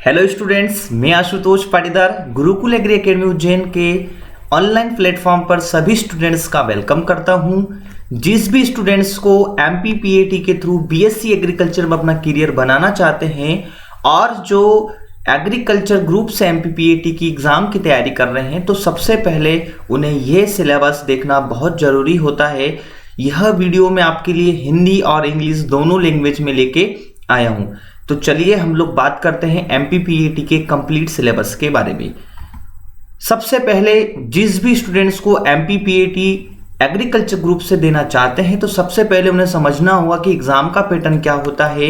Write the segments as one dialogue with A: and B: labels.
A: Hello students, मैं Ashutosh Patidar Gurukul agree academy Ujjain के online platform पर सभी स्टूडेंट्स का वेलकम करता हूं। जिस भी स्टूडेंट्स को एमपीपीएटी के थ्रू बीएससी एग्रीकल्चर में अपना करियर बनाना चाहते हैं और जो एग्रीकल्चर ग्रुप से एमपीपीएटी की एग्ज़ाम की तैयारी कर रहे हैं, तो सबसे पहले उन्हें यह सिलेबस देखना बहुत ज़रूरी होता है। यह वीडियो मैं आपके लिए हिंदी और इंग्लिश दोनों लैंग्वेज में लेके आया हूं। तो चलिए हम लोग बात करते हैं एमपीपीएटी के कंप्लीट सिलेबस के बारे में। सबसे पहले जिस भी स्टूडेंट्स को एमपीपीएटी एग्रीकल्चर ग्रुप से देना चाहते हैं, तो सबसे पहले उन्हें समझना होगा कि एग्जाम का पैटर्न क्या होता है,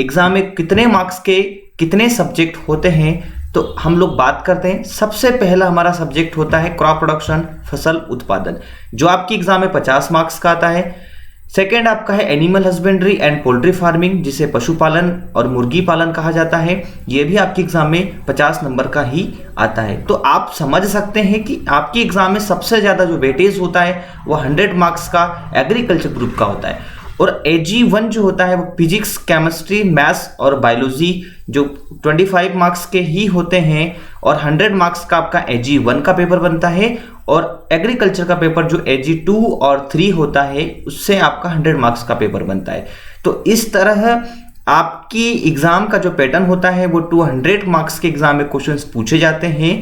A: एग्जाम में कितने मार्क्स के कितने सब्जेक्ट होते हैं। तो हम लोग बात करते हैं। सबसे पहला हमारा सब्जेक्ट होता है क्रॉप प्रोडक्शन, फसल उत्पादन, जो आपकी एग्जाम में 50 मार्क्स का आता है। सेकेंड आपका है animal husbandry and poultry farming, जिसे पशुपालन और मुर्गी पालन कहा जाता है। यह भी आपकी एग्जाम में 50 नंबर का ही आता है। तो आप समझ सकते हैं कि आपकी एग्जाम में सबसे ज्यादा जो वेटेज होता है वो 100 मार्क्स का एग्रीकल्चर ग्रुप का होता है। और AG1 जो होता है वो फिजिक्स, केमिस्ट्री, मैथ्स और बायोलॉजी, जो 25 मार्क्स के ही होते हैं। और 100 मार्क्स का आपका AG1 का पेपर बनता है। और एग्रीकल्चर का पेपर जो AG2 और 3 होता है, उससे आपका 100 मार्क्स का पेपर बनता है। तो इस तरह आपकी एग्जाम का जो पैटर्न होता है वो 200 मार्क्स के एग्जाम में क्वेश्चंस पूछे जाते हैं।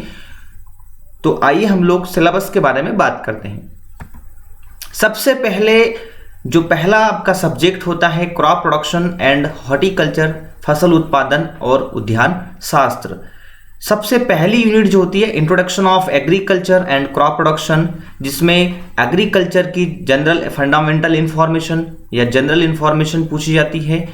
A: तो आइए हम लोग सिलेबस के बारे में बात करते हैं। सबसे पहले जो पहला आपका सब्जेक्ट होता है क्रॉप प्रोडक्शन एंड हॉर्टिकल्चर, फसल उत्पादन और उद्यान शास्त्र। सबसे पहली यूनिट जो होती है introduction of agriculture and crop production, जिसमें एग्रीकल्चर की जनरल फंडामेंटल इंफॉर्मेशन या जनरल इंफॉर्मेशन पूछी जाती है।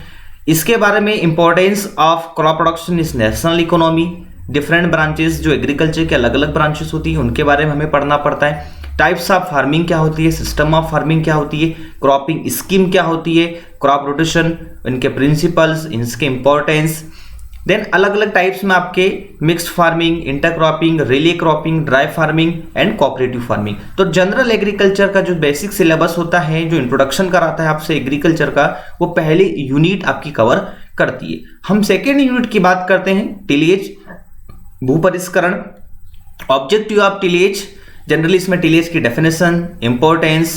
A: इसके बारे में इंपॉर्टेंस ऑफ क्रॉप प्रोडक्शन इस नेशनल इकोनॉमी, डिफरेंट ब्रांचेस जो एग्रीकल्चर के अलग अलग ब्रांचेस होती है उनके बारे में हमें पढ़ना पड़ता है। टाइप्स ऑफ फार्मिंग क्या होती है, सिस्टम ऑफ फार्मिंग क्या होती है, क्रॉपिंग स्कीम क्या होती है, क्रॉप रोटेशन, इनके प्रिंसिपल्स, इनके इंपॉर्टेंस। देन अलग अलग टाइप्स में आपके mixed farming, intercropping, relay cropping, dry farming and cooperative farming. तो जनरल एग्रीकल्चर का जो बेसिक सिलेबस होता है, जो इंट्रोडक्शन कराता है आपसे एग्रीकल्चर का, वो पहली यूनिट आपकी कवर करती है। हम सेकेंड यूनिट की बात करते हैं टिलेज, भूपरिष्करण, ऑब्जेक्टिव ऑफ टिलेज। जनरली इसमें टिलेज की definition, importance,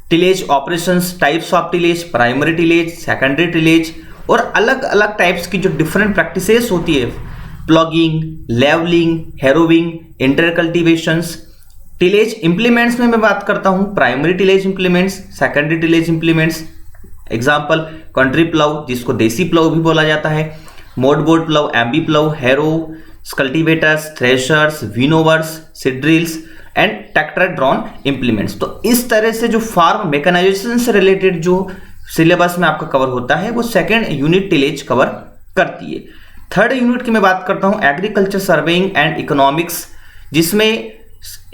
A: tillage operations, types of tillage, primary tillage, secondary tillage और अलग अलग टाइप्स की जो डिफरेंट प्रैक्टिसेस होती है, ploughing, levelling, harrowing, intercultivations. Tillage implements में मैं बात करता हूं primary tillage implements, secondary tillage implements. Example country plough, जिसको देसी प्लाउ भी बोला जाता है, mouldboard plough, MB plough, harrow, cultivators, threshers, winnowers, seed drills and tractor drawn implements. तो इस तरह से जो फार्म मैकेनाइजेशन से रिलेटेड जो सिलेबस में आपका कवर होता है वो सेकेंड यूनिट टिलेज कवर करती है। थर्ड यूनिट की मैं बात करता हूं एग्रीकल्चर सर्वेइंग एंड इकोनॉमिक्स, जिसमें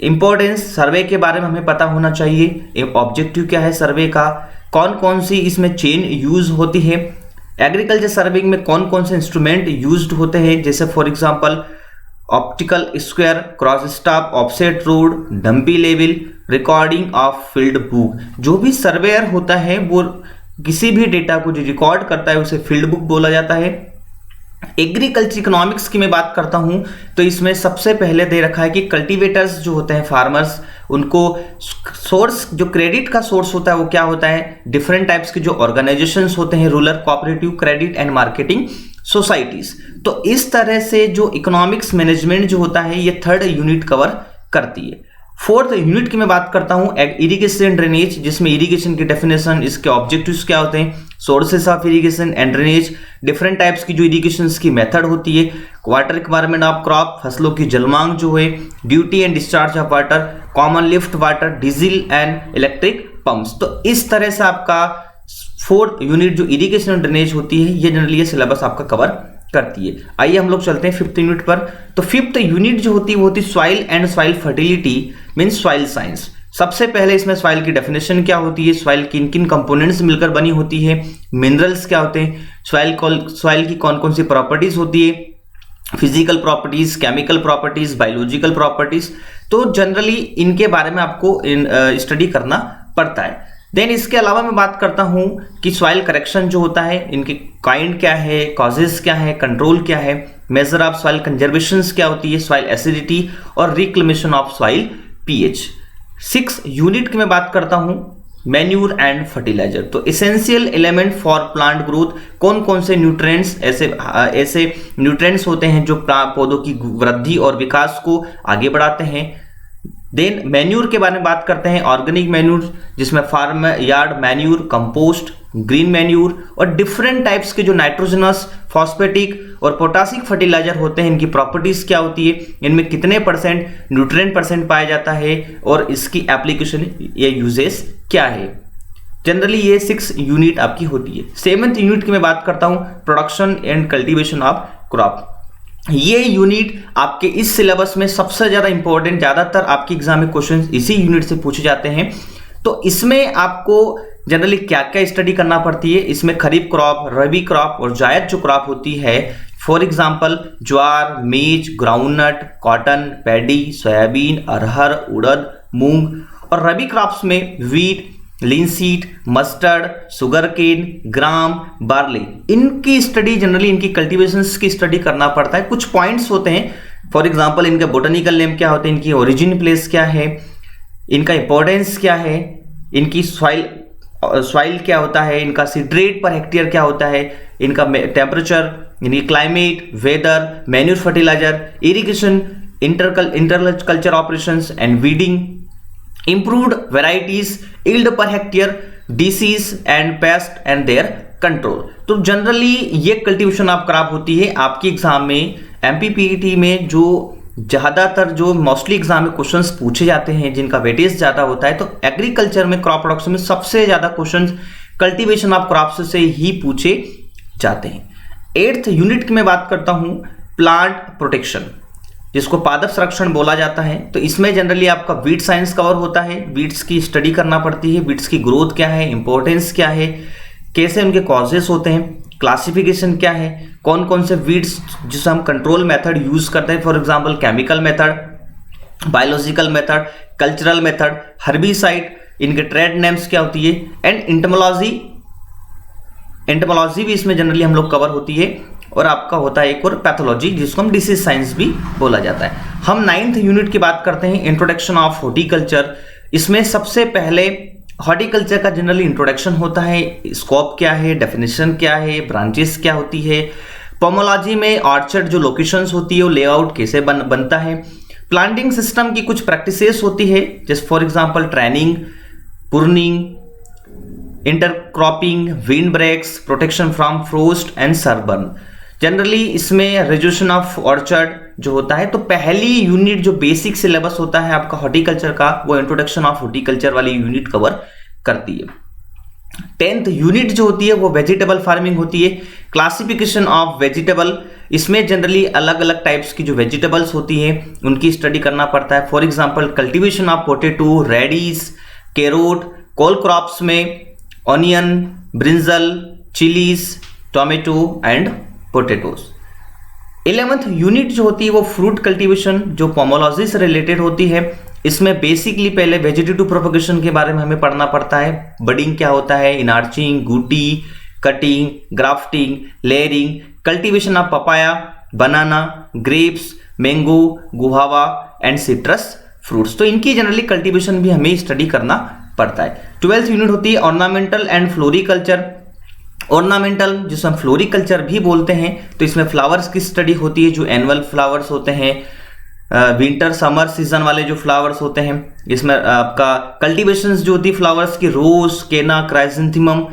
A: इंपॉर्टेंस सर्वे के बारे में हमें पता होना चाहिए, ऑब्जेक्टिव क्या है सर्वे का, कौन कौन सी इसमें चेन यूज होती है, एग्रीकल्चर सर्वेइंग में कौन कौन से इंस्ट्रूमेंट यूज्ड होते हैं, जैसे for example optical square, cross stop, offset road, dumpy level, recording of field book. जो भी सर्वेयर होता है वो किसी भी डेटा को जो रिकॉर्ड करता है उसे फील्ड बुक बोला जाता है। एग्रीकल्चर इकोनॉमिक्स की मैं बात करता हूं तो इसमें सबसे पहले दे रखा है कि कल्टीवेटर्स जो होते हैं फार्मर्स, उनको सोर्स जो क्रेडिट का सोर्स होता है वो क्या होता है, डिफरेंट टाइप्स के जो ऑर्गेनाइजेशंस होते हैं, rural cooperative, credit and marketing societies. तो इस तरह से जो इकोनॉमिक्स मैनेजमेंट जो होता है ये थर्ड यूनिट कवर करती है। फोर्थ यूनिट की मैं बात करता हूं इरिगेशन ड्रेनेज, जिसमें इरिगेशन की डेफिनेशन, इसके ऑब्जेक्टिव्स क्या होते हैं, sources of irrigation and drainage, different types की जो इरिगेशन की मेथड होती है, वाटर रिक्वायरमेंट ऑफ क्रॉप, फसलों की जलमांग जो है, duty and discharge of water, common lift water, diesel and electric pumps. तो इस तरह से आपका फोर्थ यूनिट जो इरिगेशन एंड ड्रेनेज होती है ये जनरली ये सिलेबस आपका कवर करती है। आइए हम लोग चलते हैं फिफ्थ यूनिट पर। तो फिफ्थ यूनिट जो होती है वो होती है soil and soil fertility, means soil science. सबसे पहले इसमें सॉइल की डेफिनेशन क्या होती है, सॉइल किन किन कंपोनेंट्स मिलकर बनी होती है, मिनरल्स क्या होते हैं, सॉइल की कौन कौन सी प्रॉपर्टीज होती है, physical properties, chemical properties, biological properties. तो जनरली इनके बारे में आपको स्टडी करना पड़ता है। देन इसके अलावा मैं बात करता हूं कि सॉइल करेक्शन जो होता है, इनके काइंड क्या है, कॉजेज क्या है, कंट्रोल क्या है, मेजर ऑफ सॉइल कंजर्वेशन क्या होती है, सॉइल एसिडिटी और reclamation of soil pH. 6 unit की मैं बात करता हूं, मैन्यूर एंड फर्टिलाइजर। तो essential element for plant growth, कौन कौन से न्यूट्रिएंट्स ऐसे न्यूट्रिएंट्स होते हैं जो पौधों की वृद्धि और विकास को आगे बढ़ाते हैं। देन मैन्यूर के बारे में बात करते हैं, ऑर्गेनिक मैन्यूर जिसमें farmyard manure, compost, green manure और डिफरेंट टाइप्स के जो नाइट्रोजनस, फॉस्फेटिक और पोटासिक फर्टिलाइजर होते हैं, इनकी प्रॉपर्टीज क्या होती है, इनमें कितने परसेंट न्यूट्रिएंट परसेंट पाया जाता है और इसकी एप्लीकेशन या यूजेस क्या है। जनरली ये 6 यूनिट आपकी होती है। 7th यूनिट की मैं बात करता हूं, production and cultivation of crop. ये यूनिट आपके इस सिलेबस में सबसे ज्यादा इंपॉर्टेंट, ज्यादातर आपके एग्जाम में क्वेश्चन इसी यूनिट से पूछे जाते हैं। तो इसमें आपको जनरली क्या क्या स्टडी करना पड़ती है, इसमें खरीफ क्रॉप, रबी क्रॉप और जायद जो क्रॉप होती है, for example jowar, maize, groundnut, cotton, paddy, soybean, arhar, urad, moong और रबी क्रॉप्स में wheat, linseed, mustard, sugar cane, gram, barley, इनकी स्टडी जनरली इनकी कल्टीवेशंस की स्टडी करना पड़ता है। कुछ पॉइंट्स होते हैं, फॉर एग्जांपल इनका बोटेनिकल नेम क्या होते हैं, इनकी ओरिजिन प्लेस क्या है, इनका इंपॉर्टेंस क्या है, इनकी सॉइल क्या होता है, इनका सीड रेट पर हेक्टेयर क्या होता है, इनका टेम्परेचर, इनकी climate, weather, manure fertilizer, irrigation, inter culture operations and weeding, improved varieties, yield per hectare, disease and pest and their control। तो जनरली ये कल्टीवेशन ऑफ क्रॉप होती है आपकी एग्जाम में, एमपीपीटी में जो ज्यादातर जो मोस्टली एग्जाम में क्वेश्चंस पूछे जाते हैं, जिनका वेटेज ज्यादा होता है। तो एग्रीकल्चर में, क्रॉप प्रोडक्शन में सबसे ज्यादा क्वेश्चंस कल्टीवेशन ऑफ क्रॉप्स से ही पूछे जाते हैं। 8th यूनिट की मैं बात करता हूं, प्लांट प्रोटेक्शन, जिसको पादप संरक्षण बोला जाता है। तो इसमें जनरली आपका वीट साइंस कवर होता है, वीट्स की स्टडी करना पड़ती है, वीट्स की ग्रोथ क्या है, इंपॉर्टेंस क्या है, कैसे उनके कॉजेस होते हैं, क्लासिफिकेशन क्या है, कौन कौन से वीट्स जिसे हम कंट्रोल मेथड यूज करते हैं, for example chemical method, biological method, cultural method, herbicide, इनके ट्रेड नेम्स क्या होती है, एंड एंटोमोलॉजी भी इसमें जनरली हम लोग कवर होती है। और आपका होता है एक और पैथोलॉजी, जिसको हम डिसीज साइंस भी बोला जाता है। हम 9th यूनिट की बात करते हैं, इंट्रोडक्शन ऑफ हॉर्टिकल्चर। इसमें सबसे पहले हॉर्टिकल्चर का जनरली इंट्रोडक्शन होता है, स्कोप क्या है, डेफिनेशन क्या है, ब्रांचेस क्या होती है, पोमोलॉजी में ऑर्चर्ड जो लोकेशंस होती है वो लेआउट कैसे बनता है, प्लांटिंग सिस्टम की कुछ प्रैक्टिसेस होती है, जैसे for example training, pruning, intercropping, wind breaks, protection from frost and sunburn. Generally इसमें रेजुलेशन ऑफ ऑर्चर्ड जो होता है। तो पहली यूनिट जो बेसिक सिलेबस होता है आपका हॉर्टिकल्चर का, वो इंट्रोडक्शन ऑफ हॉर्टिकल्चर वाली यूनिट कवर करती है। 10th यूनिट जो होती है वो वेजिटेबल फार्मिंग होती है, क्लासिफिकेशन ऑफ वेजिटेबल। इसमें जनरली अलग अलग टाइप्स की जो वेजिटेबल्स होती है उनकी स्टडी करना पड़ता है। For example cultivation of potato, radish, carrot, cole crops में onion, brinjal, chillies, tomato and potatoes. 11th unit जो होती है वो फ्रूट कल्टीवेशन, जो पोमोलॉजी से रिलेटेड होती है। इसमें बेसिकली पहले वेजिटेटिव प्रोपगेशन के बारे में हमें पढ़ना पड़ता है, बडिंग क्या होता है, इनार्चिंग, गुटी, cutting, grafting, layering, cultivation of papaya, banana, grapes, mango, guava and citrus fruits. तो इनकी जनरली कल्टीवेशन भी हमें स्टडी करना पड़ता है। 12th यूनिट होती है ऑर्नामेंटल एंड फ्लोरिकल्चर। ऑर्नामेंटल जिसे हम फ्लोरिकल्चर भी बोलते हैं, तो इसमें फ्लावर्स की स्टडी होती है, जो एनुअल फ्लावर्स होते हैं, विंटर समर सीजन वाले जो फ्लावर्स होते हैं। इसमें आपका कल्टीवेशंस जो होती है फ्लावर्स की, रोज, केना, क्राइसेंथेमम,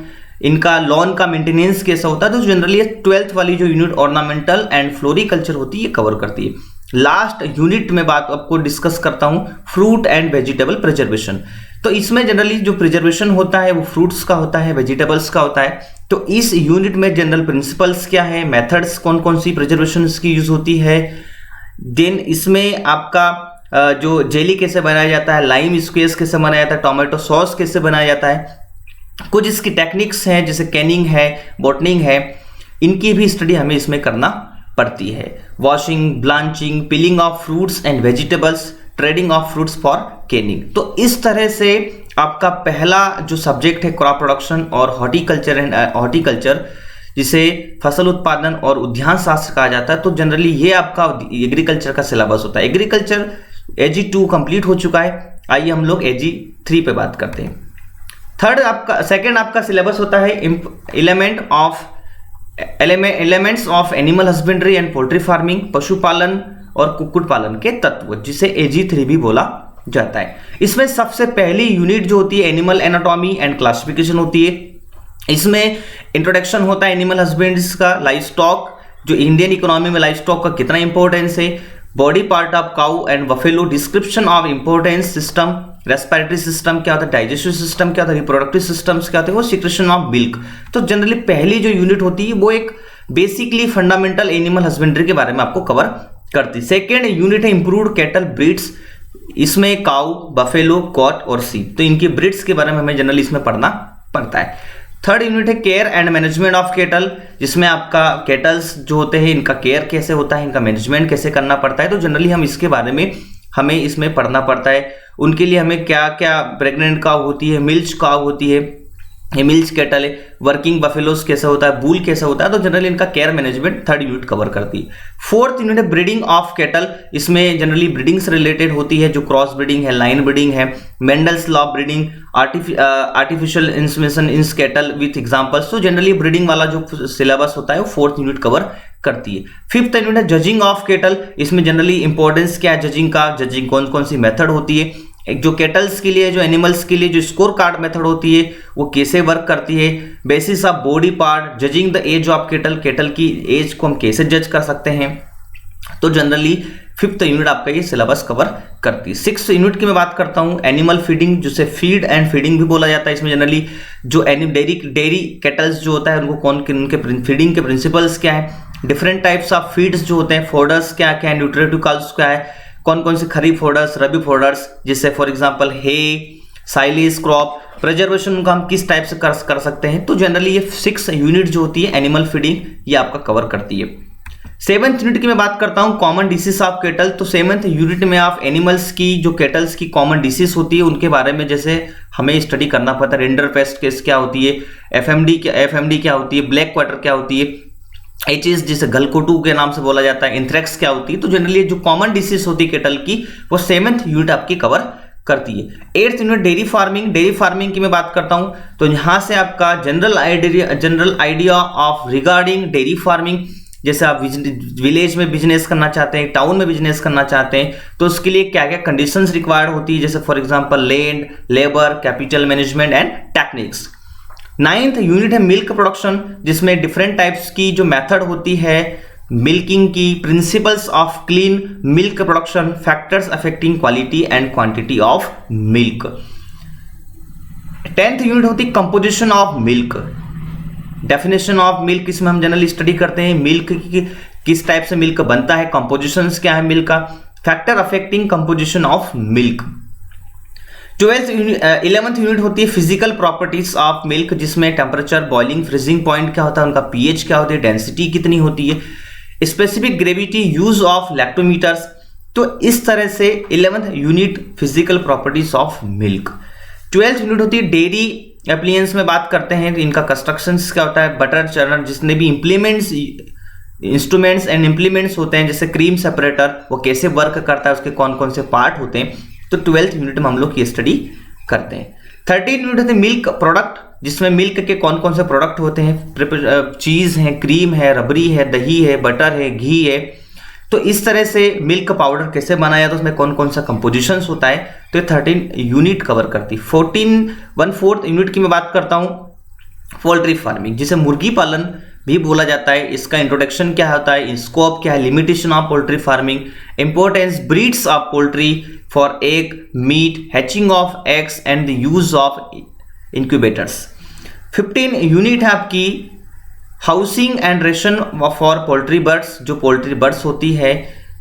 A: इनका लॉन का मेंटेनेंस कैसा होता है। तो जनरली 12th वाली जो यूनिट ऑर्नामेंटल एंड फ्लोरिकल्चर होती है ये कवर करती है। लास्ट यूनिट में बात आपको डिस्कस करता हूं, फ्रूट एंड वेजिटेबल प्रिजर्वेशन। तो इसमें जनरली जो प्रिजर्वेशन होता है वो फ्रूट्स का होता है, वेजिटेबल्स का होता है। तो इस यूनिट में जनरल प्रिंसिपल्स क्या है, मेथड्स कौन कौन सी प्रिजर्वेशन की यूज होती है, देन इसमें आपका जो जेली कैसे बनाया जाता है, लाइम स्क्वेज कैसे बनाया जाता है, टोमेटो सॉस कैसे बनाया जाता है, कुछ इसकी टेक्निक्स हैं जैसे कैनिंग है, बॉटनिंग है, इनकी भी स्टडी हमें इसमें करना पड़ती है। Washing, blanching, piling of fruits and vegetables, trading of fruits for Canning. तो इस तरह से आपका पहला जो सब्जेक्ट है क्रॉप प्रोडक्शन और हॉर्टिकल्चर जिसे फसल उत्पादन और उद्यान शास्त्र कहा जाता है। तो जनरली ये आपका एग्रीकल्चर का सिलेबस होता है। एग्रीकल्चर AG 2 कंप्लीट हो चुका है। आइए हम लोग AG 3 पे बात करते हैं। सेकंड आपका सिलेबस होता है elements of animal husbandry and poultry farming, पशुपालन और कुक्कुट पालन के तत्व, जिसे AG 3 भी बोला जाता है। इसमें सबसे पहली यूनिट जो होती है एनिमल एनाटॉमी एंड क्लासिफिकेशन होती है। इसमें इंट्रोडक्शन होता है एनिमल हस्बेंड्री का, लाइव स्टॉक, जो इंडियन इकोनॉमी में लाइव स्टॉक का कितना इंपॉर्टेंस है, body part of cow and buffalo, description of importance system, respiratory system क्या होता है, डाइजेस्टिव सिस्टम क्या होता है, रिप्रोडक्टिव सिस्टम्स क्या होते हैं, वो सिक्रेशन ऑफ मिल्क। तो जनरली पहली जो यूनिट होती है वो एक बेसिकली फंडामेंटल एनिमल हस्बेंड्री के बारे में आपको कवर करती है। सेकेंड यूनिट है इंप्रूव्ड कैटल ब्रीड्स। इसमें काउ, बफेलो, गॉट और सीप, तो इनकी ब्रीड्स के बारे में हमें जनरली इसमें पढ़ना पड़ता है। थर्ड यूनिट है care and management of kettle, जिसमें आपका केटल्स जो होते हैं इनका केयर कैसे होता है, इनका मैनेजमेंट कैसे करना पड़ता है। तो जनरली हम इसके बारे में हमें इसमें पढ़ना पड़ता है। उनके लिए हमें क्या क्या, प्रेग्नेंट काउ होती है, मिल्च काउ होती है, ये मिल्च कैटल है, वर्किंग बफेलोस कैसा होता है, बूल कैसा होता है। तो जनरली इनका care management third unit cover करती है। फोर्थ यूनिट है ब्रीडिंग ऑफ कैटल। इसमें जनरली ब्रीडिंग से रिलेटेड होती है, जो क्रॉस ब्रीडिंग है, लाइन ब्रीडिंग है, Mendel's law breeding, artificial insemination in cattle with examples. तो जनरली ब्रीडिंग वाला जो सिलेबस होता है वो फोर्थ यूनिट कवर करती है। फिफ्थ यूनिट है जजिंग ऑफ कैटल। इसमें जनरली इंपॉर्टेंस क्या है जजिंग का, जजिंग कौन कौन सी मेथड होती है, एक जो केटल्स के लिए, जो एनिमल्स के लिए जो स्कोर कार्ड मेथड होती है वो कैसे वर्क करती है, basis of body part, judging the age of cattle, cattle की एज को हम कैसे जज कर सकते हैं। तो जनरली फिफ्थ यूनिट आपका ये सिलेबस कवर करती है। सिक्स्थ यूनिट की मैं बात करता हूँ एनिमल फीडिंग, जिसे फीड एंड फीडिंग भी बोला जाता है। इसमें जनरली जो डेयरी केटल्स जो होता है उनको उनके फीडिंग के प्रिंसिपल्स क्या है, डिफरेंट टाइप्स ऑफ फीड्स जो होते हैं, फोर्डर्स क्या क्या है, न्यूट्रिटिव कॉल्स क्या है, कौन कौन से खरीफ फोर्डर्स, रबी फोर्डर्स, जिससे for example hay, silage crop, preservation उनका हम किस टाइप से कर सकते हैं। तो जनरली ये 6 यूनिट जो होती है एनिमल फीडिंग ये आपका कवर करती है। सेवंथ यूनिट की मैं बात करता हूं कॉमन डिसीज ऑफ केटल। तो सेवंथ यूनिट में आप एनिमल्स की, जो केटल्स की कॉमन डिसीज होती है उनके बारे में जैसे हमें स्टडी करना पड़ता है। रिंडरपेस्ट केस क्या होती है, एफएमडी क्या होती है, ब्लैक क्वार्टर क्या होती है, एचएस जिसे गलकोटू के नाम से बोला जाता है, इंथ्रेक्स क्या होती है। तो जनरली जो कॉमन डिसीज होती है केटल की वो सेवंथ यूनिट आपकी कवर करती है। 8th unit dairy farming. Dairy farming की मैं बात करता हूं तो यहां से आपका general idea of regarding dairy farming, जैसे आप विलेज में बिजनेस करना चाहते हैं, टाउन में बिजनेस करना चाहते हैं, तो उसके लिए क्या क्या कंडीशंस रिक्वायर्ड होती है, जैसे for example land, labour, capital management and techniques. 9th unit है मिल्क प्रोडक्शन, जिसमें डिफरेंट टाइप्स की जो मेथड होती है मिल्किंग की, principles of clean milk production, factors affecting quality and quantity of milk. 10th unit होती है composition of milk, definition of milk. इसमें हम जनरली स्टडी करते हैं मिल्क की किस टाइप से मिल्क बनता है, कंपोजिशंस क्या है मिल्क का, factor affecting composition of milk. 11th unit होती है फिजिकल प्रॉपर्टीज ऑफ मिल्क, जिसमें टेम्परेचर, बॉइलिंग, फ्रीजिंग पॉइंट क्या होता है, उनका पीएच क्या होती है, डेंसिटी कितनी होती है, स्पेसिफिक ग्रेविटी, यूज ऑफ लैक्टोमीटर्स। तो इस तरह से 11th unit physical properties of milk. 12th unit होती है डेयरी एप्लियंस में बात करते हैं तो इनका कंस्ट्रक्शंस क्या होता है, बटर चर्नर, जितने भी इंप्लीमेंट्स, इंस्ट्रूमेंट्स एंड इंप्लीमेंट्स होते हैं, जैसे क्रीम सेपरेटर, वो कैसे वर्क करता है, उसके कौन कौन से पार्ट होते हैं। तो 12th यूनिट में हम लोग ये स्टडी करते हैं। 13th यूनिट होते हैं मिल्क प्रोडक्ट, जिसमें मिल्क के कौन कौन से प्रोडक्ट होते हैं, चीज़ है, क्रीम है, रबड़ी है, दही है, बटर है, घी है। तो इस तरह से मिल्क पाउडर कैसे बनाया, तो उसमें कौन कौन सा कंपोजिशंस होता है, तो ये 13 यूनिट कवर करती है। 1/4 यूनिट की मैं बात करता हूँ पोल्ट्री फार्मिंग, जिसे मुर्गी पालन भी बोला जाता है। इसका इंट्रोडक्शन क्या होता है, स्कोप क्या है, limitation of poultry farming, importance, breeds of poultry for egg, meat, hatching of eggs and the use of incubators. 15 unit है आपकी housing and ration for poultry birds. जो पोल्ट्री बर्ड्स होती है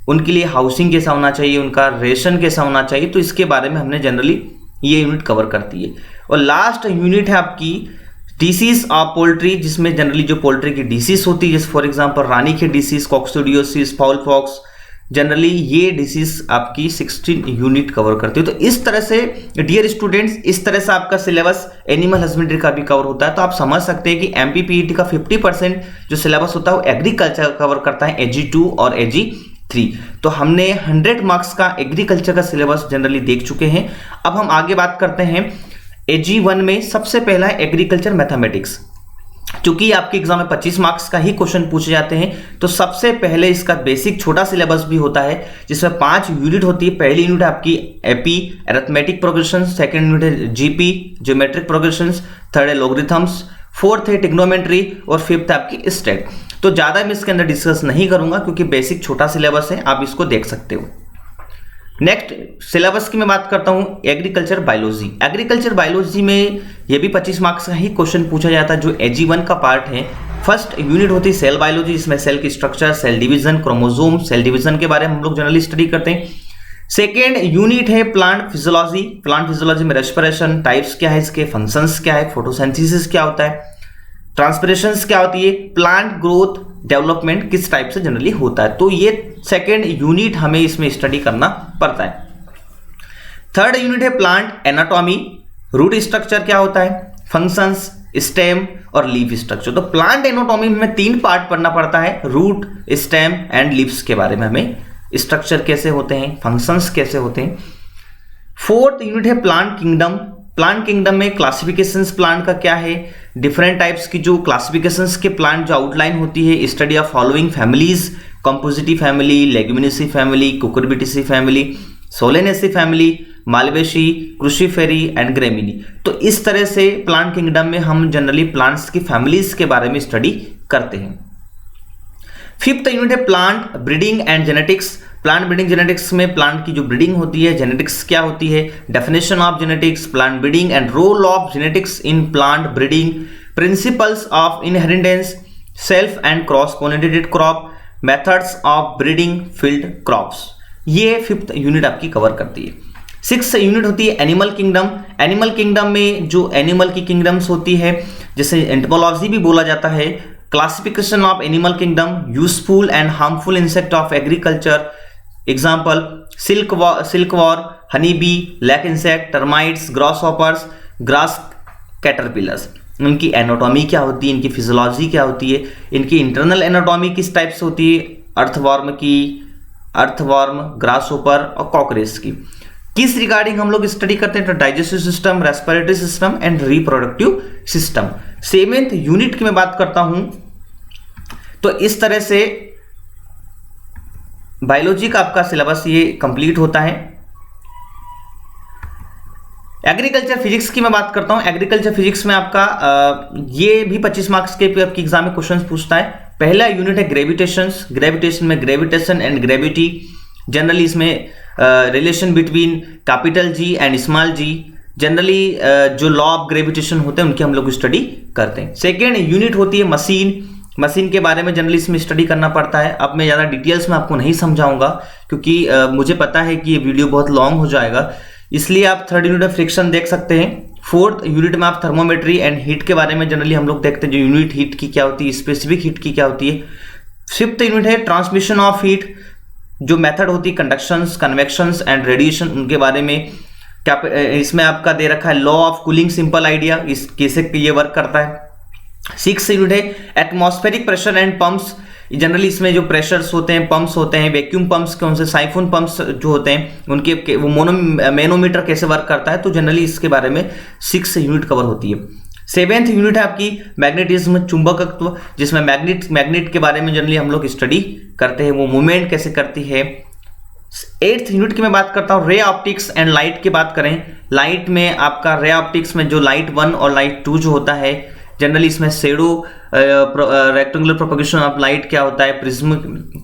A: उनके लिए हाउसिंग कैसा होना चाहिए, उनका रेशन कैसा होना चाहिए, तो इसके बारे में हमने जनरली ये यूनिट कवर करती है। और लास्ट यूनिट है आपकी डिसीज ऑफ पोल्ट्री, जिसमें जनरली जो पोल्ट्री की डिसीज होती है, जैसे फॉर एग्जांपल रानी की डिसीज, कॉक्सिडियोसिस, फाउल पॉक्स, जनरली ये डिसीज आपकी 16 यूनिट कवर करती है। तो इस तरह से डियर स्टूडेंट्स, इस तरह से आपका सिलेबस एनिमल हस्बेंड्री का भी कवर होता है। तो आप समझ सकते हैं कि एमपीपीईटी का 50% जो सिलेबस होता है वो एग्रीकल्चर कवर करता है, AG2 और AG3। तो हमने 100 मार्क्स का एग्रीकल्चर का सिलेबस जनरली देख चुके हैं। अब हम आगे बात करते हैं AG1 में। सबसे पहला है एग्रीकल्चर मैथमेटिक्स। चूंकि आपके एग्जाम में 25 मार्क्स का ही क्वेश्चन पूछे जाते हैं, तो सबसे पहले इसका बेसिक छोटा सिलेबस भी होता है जिसमें 5 यूनिट होती है। पहली यूनिट है आपकी AP arithmetic progression, second unit है जीपी ज्योमेट्रिक प्रोग्रेशंस, थर्ड है लॉगरिथम्स, फोर्थ है ट्रिग्नोमेट्री और फिफ्थ है आपकी स्टेट। तो ज्यादा मैं इसके अंदर डिस्कस नहीं करूंगा क्योंकि बेसिक छोटा सिलेबस है, आप इसको देख सकते हो। नेक्स्ट सिलेबस की मैं बात करता हूं एग्रीकल्चर बायोलॉजी। एग्रीकल्चर बायोलॉजी में ये भी 25 मार्क्स का ही क्वेश्चन पूछा जाता है जो AG1 का पार्ट है। फर्स्ट यूनिट होती है सेल बायोलॉजी, इसमें सेल की structure, cell division, chromosome, cell division के बारे में हम लोग जनरली स्टडी करते हैं। सेकेंड यूनिट है प्लांट फिजियोलॉजी। प्लांट फिजियोलॉजी में रेस्पिरेशन, टाइप्स क्या है इसके, फंक्शंस क्या है, फोटोसिंथेसिस क्या होता है, ट्रांसपिरेशंस क्या होती है, प्लांट ग्रोथ डेवलपमेंट किस टाइप से जनरली होता है। तो ये सेकेंड यूनिट हमें इसमें स्टडी करना पड़ता है। थर्ड यूनिट है प्लांट एनाटॉमी, रूट स्ट्रक्चर क्या होता है, फंक्शंस, स्टेम और लीफ स्ट्रक्चर। तो प्लांट एनाटॉमी में 3 पार्ट पढ़ना पड़ता है, रूट, स्टेम एंड लीव्स के बारे में हमें, स्ट्रक्चर कैसे होते हैं, फंक्शंस कैसे होते हैं। फोर्थ यूनिट है प्लांट किंगडम। प्लांट किंगडम में क्लासिफिकेशंस प्लांट का क्या है, डिफरेंट टाइप्स की जो क्लासिफिकेशंस के प्लांट जो आउटलाइन होती है, study of following families, compositae family, leguminosae family, cucurbitaceae family, solanaceae family, malvaceae, cruciferae and gramineae. तो इस तरह से प्लांट किंगडम में हम जनरली प्लांट्स की फैमिलीज के बारे में स्टडी करते हैं। फिफ्थ यूनिट है plant breeding and genetics. Plant breeding genetics में प्लांट की जो ब्रीडिंग होती है, जेनेटिक्स क्या होती है, definition of genetics, plant breeding and role of genetics in plant breeding, principles of inheritance, self and cross pollinated crop, methods of breeding field crops. ये fifth unit आपकी कवर करती है। सिक्स्थ यूनिट होती है animal kingdom. Animal kingdom में जो animal की kingdoms होती है, जैसे एंटोमोलॉजी भी बोला जाता है, classification of animal kingdom, useful and harmful insect of agriculture, example silkworm, honey bee, lac insect, termites, grasshoppers, grass caterpillars. इनकी एनाटॉमी क्या होती है, इनकी फिजियोलॉजी क्या होती है, इनकी इंटरनल एनाटॉमी किस टाइप से होती है, अर्थवॉर्म की, अर्थवॉर्म, ग्रासहॉपर और कॉकरेज की। किस रिगार्डिंग हम लोग स्टडी करते हैं, तो digestive system, respiratory system and reproductive system. Seventh unit की मैं बात करता हूं, तो इस तरह से बायोलॉजी का आपका सिलेबस ये कंप्लीट होता है। एग्रीकल्चर फिजिक्स की मैं बात करता हूं। एग्रीकल्चर फिजिक्स में आपका ये भी 25 मार्क्स के आपकी एग्जाम में क्वेश्चन पूछता है। पहला यूनिट है ग्रेविटेशन। ग्रेविटेशन में ग्रेविटेशन एंड ग्रेविटी, जनरली इसमें relation between capital G and small G, generally जो लॉ ऑफ ग्रेविटेशन होते हैं उनकी हम लोग स्टडी करते हैं। सेकेंड यूनिट होती है मशीन। मशीन के बारे में जनरली इसमें स्टडी करना पड़ता है। अब मैं ज़्यादा डिटेल्स में आपको नहीं समझाऊंगा क्योंकि मुझे पता है कि ये वीडियो बहुत लॉन्ग हो जाएगा, इसलिए आप थर्ड यूनिट में फ्रिक्शन देख सकते हैं। फोर्थ यूनिट में आप थर्मोमेट्री एंड हीट के बारे में जनरली हम लोग देखते हैं, जो यूनिट हीट की क्या होती है, स्पेसिफिक हीट की क्या होती है। फिफ्थ यूनिट है ट्रांसमिशन ऑफ हीट, जो मेथड होती है कंडक्शंस, कन्वेक्शंस एंड रेडिएशन, उनके बारे में क्या इसमें आपका दे रखा है। Law of cooling simple idea, इस कैसे ये वर्क करता है। सिक्स यूनिट है atmospheric pressure and pumps. Generally इसमें जो प्रेशर्स होते हैं, पंप्स होते हैं, वैक्यूम पंप्स कौन से, साइफोन पंप्स जो होते हैं उनके वो मैनोमीटर कैसे वर्क करता है, तो जनरली इसके बारे में 6 यूनिट कवर होती है। सेवेंथ यूनिट है आपकी मैग्नेटिज्म, चुंबकत्व, जिसमें मैग्नेट के बारे में जनरली हम लोग स्टडी करते हैं, वो मूवमेंट कैसे करती है। एट्थ यूनिट की मैं बात करता हूँ रे ऑप्टिक्स एंड लाइट की बात करें। लाइट में आपका रे ऑप्टिक्स में जो लाइट 1 और लाइट 2 जो होता है, जनरली इसमें shadow, rectangular propagation of light क्या होता है, प्रिज्म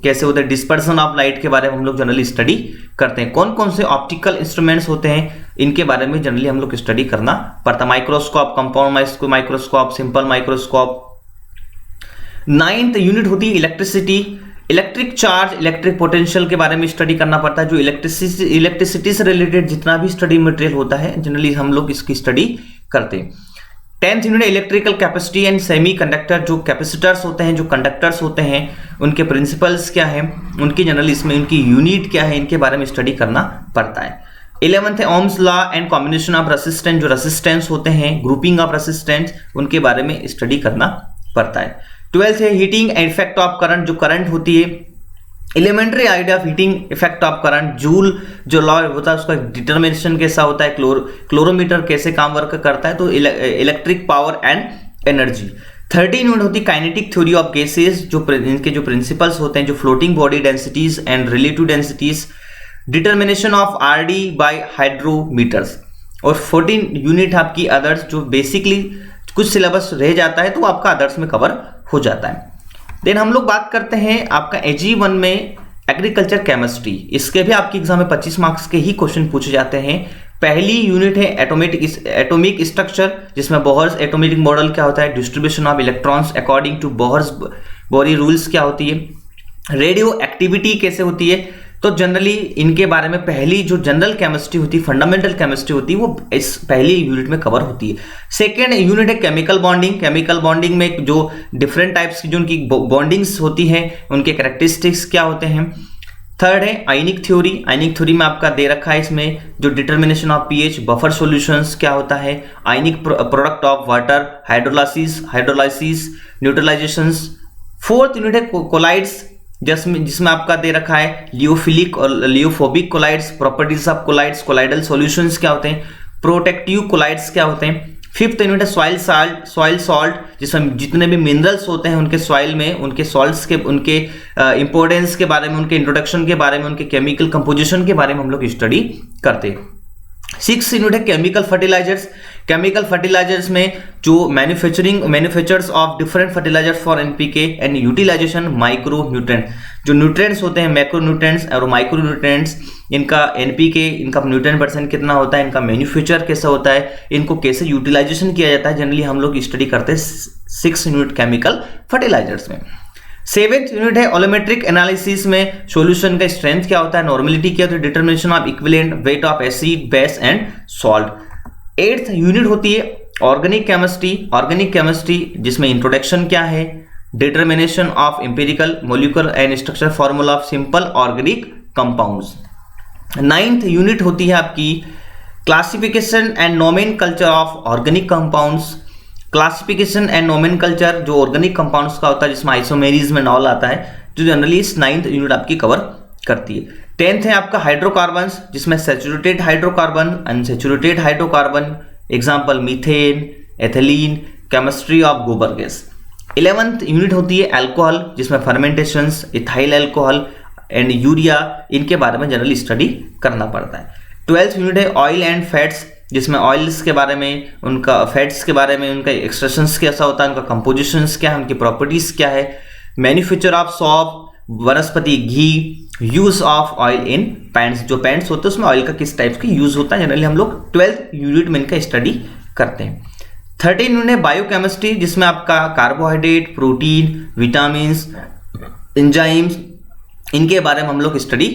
A: कैसे होता है, डिस्पर्सन ऑफ लाइट के बारे में हम लोग जनरली स्टडी करते हैं। कौन कौन से ऑप्टिकल इंस्ट्रूमेंट्स होते हैं इनके बारे में जनरली हम लोग स्टडी करना पड़ता है। Microscope, compound microscope, simple microscope. Ninth unit होती है electricity, electric charge, electric potential के बारे में स्टडी करना पड़ता है। जो इलेक्ट्रिसिटी से रिलेटेड जितना भी स्टडी मटेरियल होता है जनरली हम लोग इसकी स्टडी करते हैं। 10th unit electrical capacity and semi conductor, जो कैपेसिटर्स होते हैं, जो कंडक्टर्स होते हैं, उनके प्रिंसिपल्स क्या है, उनकी जनरल इसमें उनकी यूनिट क्या है, इनके बारे में स्टडी करना पड़ता है। 11th है Ohm's law and combination of resistance, जो रेसिस्टेंस होते हैं, ग्रुपिंग ऑफ रेसिस्टेंस, उनके बारे में स्टडी करना पड़ता है। 12th है हीटिंग इफेक्ट ऑफ करंट, जो करंट होती है, elementary idea of heating effect of current, Joule जो लॉ होता है उसका डिटर्मिनेशन कैसा होता है, क्लोरोमीटर कैसे काम वर्क करता है, तो electric power and energy. 13 unit होती है काइनेटिक थ्योरी ऑफ गैसेस, जो इनके जो प्रिंसिपल्स होते हैं, जो floating body densities and relative densities, determination of RD by hydrometers. और 14 यूनिट आपकी अदर्स, जो बेसिकली कुछ सिलेबस रह जाता है तो आपका अदर्स में कवर हो जाता है। देन हम लोग बात करते हैं आपका AG1 में एग्रीकल्चर केमिस्ट्री, इसके भी आपके एग्जाम में 25 मार्क्स के ही क्वेश्चन पूछे जाते हैं। पहली यूनिट है एटॉमिक स्ट्रक्चर, जिसमें बोहर्स एटॉमिक मॉडल क्या होता है, distribution of electrons according to Bohr rules क्या होती है, रेडियो एक्टिविटी कैसे होती है। तो जनरली इनके बारे में पहली जो जनरल केमिस्ट्री होती है, फंडामेंटल केमिस्ट्री होती है, वो इस पहली यूनिट में कवर होती है। सेकेंड यूनिट है केमिकल बॉन्डिंग, केमिकल बॉन्डिंग में जो डिफरेंट टाइप्स की जो उनकी बॉन्डिंग्स होती है, उनके कैरेक्टरिस्टिक्स क्या होते हैं। थर्ड है आयनिक थ्योरी, आयनिक थ्योरी में आपका दे रखा है इसमें जो determination of pH, buffer solutions क्या होता है, ionic product of water, hydrolysis, neutralisations. Fourth unit है कोलाइड्स, जिसमें आपका दे रखा है लियोफिलिक और lyophobic colloids, properties of colloids, colloidal solutions क्या होते हैं, प्रोटेक्टिव कोलाइड्स क्या होते हैं। फिफ्थ यूनिट है सॉइल सॉल्ट, जिसमें जितने भी मिनरल्स होते हैं उनके सॉइल में, उनके सॉल्ट्स के, उनके इंपॉर्टेंस के बारे में, उनके इंट्रोडक्शन के बारे में, उनके केमिकल कंपोजिशन के बारे में हम लोग स्टडी करते हैं। 6 यूनिट है केमिकल फर्टिलाइजर्स, केमिकल फर्टिलाइजर्स में जो manufactures of different fertilisers for NPK and utilisation micro nutrient, जो न्यूट्रेंट्स होते हैं मैक्रो न्यूट्रेंट्स और माइक्रो न्यूट्रेंट्स, इनका एनपीके, इनका न्यूट्रेंट परसेंट कितना होता है, इनका मैन्युफैक्चर कैसा होता है, इनको कैसे यूटिलाइजेशन किया जाता है, जनरली हम लोग स्टडी करते हैं 6 यूनिट केमिकल फर्टिलाइजर्स में। 7th यूनिट है ओलोमेट्रिक एनालिसिस में सॉल्यूशन का स्ट्रेंथ क्या होता है, नॉर्मेलिटी क्या होती है, determination of equivalent, weight of acid, base and salt. 8th unit होती है ऑर्गेनिक केमिस्ट्री, ऑर्गेनिक केमिस्ट्री जिसमें इंट्रोडक्शन क्या है, determination of empirical molecular and structure formula of simple organic compounds. 9th unit होती है आपकी classification and nomenclature of organic compounds, classification and nomenclature जो organic compounds का होता है, जिसमें आइसोमेरीज में नॉल आता है, जो जनरली इस 9th यूनिट आपकी कवर करती है। 10th है आपका हाइड्रोकार्बन्स, जिसमें saturated hydrocarbon, unsaturated hydrocarbon, example methane, ethylene, chemistry of गोबर गैस। 11th यूनिट होती है अल्कोहल, जिसमें फर्मेंटेशंस, इथाइल अल्कोहल एंड यूरिया, इनके बारे में जनरली स्टडी करना पड़ता है। 12th यूनिट है ऑयल एंड फैट्स, जिसमें ऑयल्स के बारे में, उनका फैट्स के बारे में, उनका एक्सट्रैक्शंस कैसा होता है, उनका कंपोजिशंस क्या है, उनकी प्रॉपर्टीज क्या है, manufacture of soap, vanaspati ghee, use of oil in paints, जो पैंट्स होते हैं उसमें ऑयल का किस टाइप की यूज होता है, जनरली हम लोग 12th यूनिट में इनका स्टडी करते हैं। 13 यूनिट है बायोकेमिस्ट्री, जिसमें आपका कार्बोहाइड्रेट, प्रोटीन, विटामिन, एंजाइम्स, इनके बारे में हम लोग स्टडी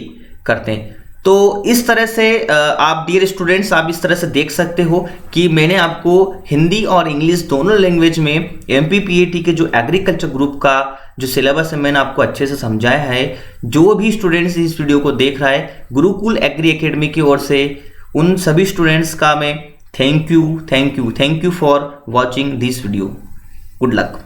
A: करते हैं। तो इस तरह से आप डियर स्टूडेंट्स, आप इस तरह से देख सकते हो कि मैंने आपको हिंदी और इंग्लिश दोनों लैंग्वेज में एमपीपीएटी के जो एग्रीकल्चर ग्रुप का जो सिलेबस है मैंने आपको अच्छे से समझाया है। जो भी स्टूडेंट्स इस वीडियो को देख रहा है गुरुकुल एग्री एकेडमी की ओर से, उन सभी स्टूडेंट्स का मैं thank you for watching this video. Good luck.